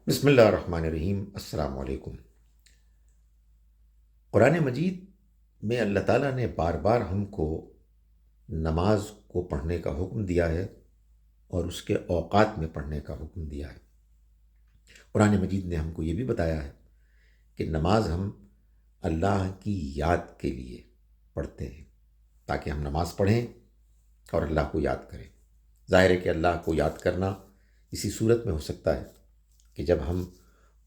بسم اللہ الرحمن الرحیم۔ السلام علیکم۔ قرآن مجید میں اللہ تعالیٰ نے بار بار ہم کو نماز کو پڑھنے کا حکم دیا ہے اور اس کے اوقات میں پڑھنے کا حکم دیا ہے۔ قرآن مجید نے ہم کو یہ بھی بتایا ہے کہ نماز ہم اللہ کی یاد کے لیے پڑھتے ہیں، تاکہ ہم نماز پڑھیں اور اللہ کو یاد کریں۔ ظاہر ہے کہ اللہ کو یاد کرنا اسی صورت میں ہو سکتا ہے کہ جب ہم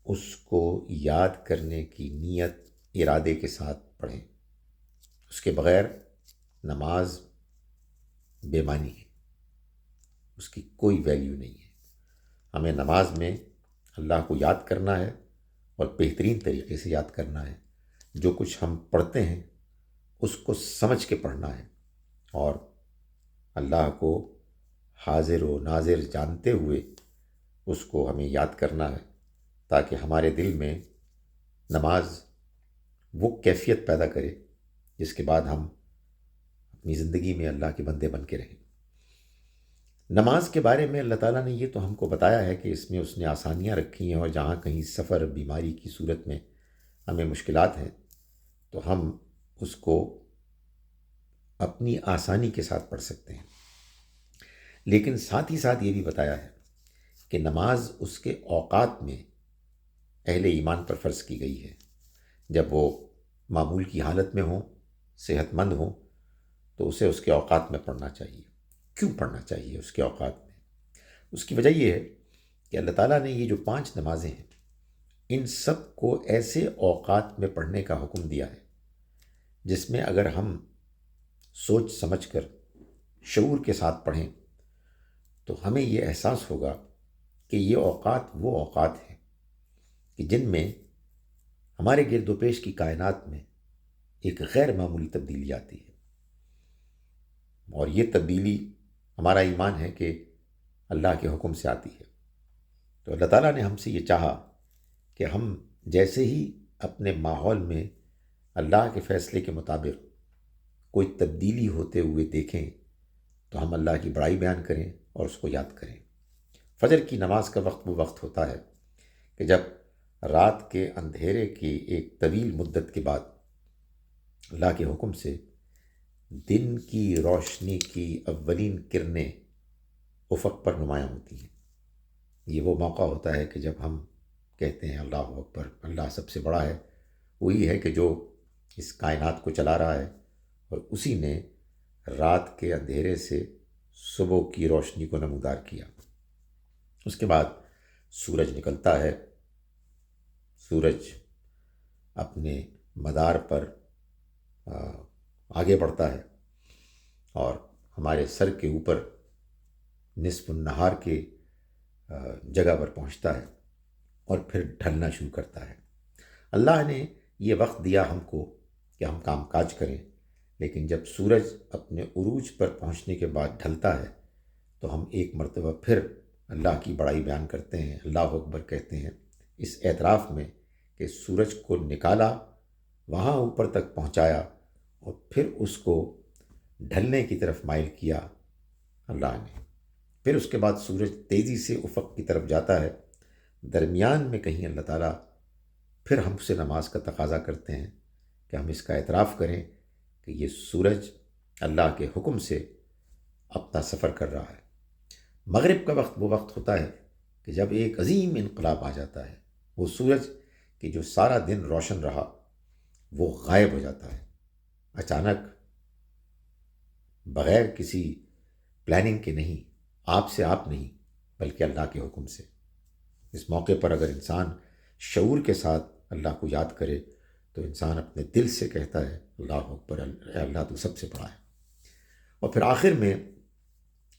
اس کو یاد کرنے کی نیت ارادے کے ساتھ پڑھیں۔ اس کے بغیر نماز بے معنی ہے، اس کی کوئی ویلیو نہیں ہے۔ ہمیں نماز میں اللہ کو یاد کرنا ہے اور بہترین طریقے سے یاد کرنا ہے۔ جو کچھ ہم پڑھتے ہیں اس کو سمجھ کے پڑھنا ہے اور اللہ کو حاضر و ناظر جانتے ہوئے اس کو ہمیں یاد کرنا ہے، تاکہ ہمارے دل میں نماز وہ کیفیت پیدا کرے جس کے بعد ہم اپنی زندگی میں اللہ کے بندے بن کے رہیں۔ نماز کے بارے میں اللہ تعالیٰ نے یہ تو ہم کو بتایا ہے کہ اس میں اس نے آسانیاں رکھی ہیں، اور جہاں کہیں سفر بیماری کی صورت میں ہمیں مشکلات ہیں تو ہم اس کو اپنی آسانی کے ساتھ پڑھ سکتے ہیں۔ لیکن ساتھ ہی ساتھ یہ بھی بتایا ہے کہ نماز اس کے اوقات میں اہل ایمان پر فرض کی گئی ہے۔ جب وہ معمول کی حالت میں ہوں، صحت مند ہوں، تو اسے اس کے اوقات میں پڑھنا چاہیے۔ کیوں پڑھنا چاہیے اس کے اوقات میں؟ اس کی وجہ یہ ہے کہ اللہ تعالیٰ نے یہ جو 5 نمازیں ہیں ان سب کو ایسے اوقات میں پڑھنے کا حکم دیا ہے جس میں اگر ہم سوچ سمجھ کر شعور کے ساتھ پڑھیں تو ہمیں یہ احساس ہوگا کہ یہ اوقات وہ اوقات ہیں کہ جن میں ہمارے گرد و پیش کی کائنات میں ایک غیر معمولی تبدیلی آتی ہے، اور یہ تبدیلی ہمارا ایمان ہے کہ اللہ کے حکم سے آتی ہے۔ تو اللہ تعالیٰ نے ہم سے یہ چاہا کہ ہم جیسے ہی اپنے ماحول میں اللہ کے فیصلے کے مطابق کوئی تبدیلی ہوتے ہوئے دیکھیں تو ہم اللہ کی بڑائی بیان کریں اور اس کو یاد کریں۔ فجر کی نماز کا وقت وہ وقت ہوتا ہے کہ جب رات کے اندھیرے کی ایک طویل مدت کے بعد اللہ کے حکم سے دن کی روشنی کی اولین کرنیں افق پر نمایاں ہوتی ہیں۔ یہ وہ موقع ہوتا ہے کہ جب ہم کہتے ہیں اللہ اکبر، اللہ سب سے بڑا ہے، وہی ہے کہ جو اس کائنات کو چلا رہا ہے، اور اسی نے رات کے اندھیرے سے صبح کی روشنی کو نمودار کیا۔ اس کے بعد سورج نکلتا ہے، سورج اپنے مدار پر آگے بڑھتا ہے اور ہمارے سر کے اوپر نصف النہار کے جگہ پر پہنچتا ہے اور پھر ڈھلنا شروع کرتا ہے۔ اللہ نے یہ وقت دیا ہم کو کہ ہم کام کاج کریں، لیکن جب سورج اپنے عروج پر پہنچنے کے بعد ڈھلتا ہے تو ہم ایک مرتبہ پھر اللہ کی بڑائی بیان کرتے ہیں، اللہ اکبر کہتے ہیں، اس اعتراف میں کہ سورج کو نکالا، وہاں اوپر تک پہنچایا اور پھر اس کو ڈھلنے کی طرف مائل کیا اللہ نے۔ پھر اس کے بعد سورج تیزی سے افق کی طرف جاتا ہے، درمیان میں کہیں اللہ تعالیٰ پھر ہم سے نماز کا تقاضا کرتے ہیں کہ ہم اس کا اعتراف کریں کہ یہ سورج اللہ کے حکم سے اپنا سفر کر رہا ہے۔ مغرب کا وقت وہ وقت ہوتا ہے کہ جب ایک عظیم انقلاب آ جاتا ہے، وہ سورج کہ جو سارا دن روشن رہا وہ غائب ہو جاتا ہے اچانک، بغیر کسی پلاننگ کے نہیں، آپ سے آپ نہیں، بلکہ اللہ کے حکم سے۔ اس موقع پر اگر انسان شعور کے ساتھ اللہ کو یاد کرے تو انسان اپنے دل سے کہتا ہے اللہ اکبر، اے اللہ تو سب سے بڑا ہے۔ اور پھر آخر میں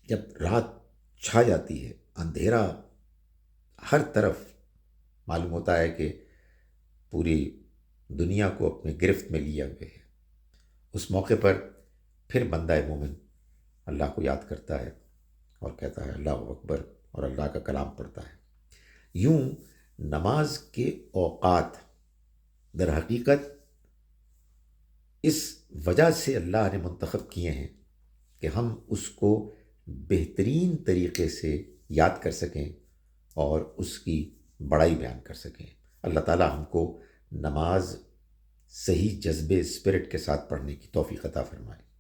جب رات چھا جاتی ہے، اندھیرا ہر طرف معلوم ہوتا ہے کہ پوری دنیا کو اپنے گرفت میں لیا ہوئے ہے، اس موقع پر پھر بندہ مومن اللہ کو یاد کرتا ہے اور کہتا ہے اللہ اکبر اور اللہ کا کلام پڑھتا ہے۔ یوں نماز کے اوقات در حقیقت اس وجہ سے اللہ نے منتخب کیے ہیں کہ ہم اس کو بہترین طریقے سے یاد کر سکیں اور اس کی بڑائی بیان کر سکیں۔ اللہ تعالی ہم کو نماز صحیح جذبے اسپرٹ کے ساتھ پڑھنے کی توفیق عطا فرمائے۔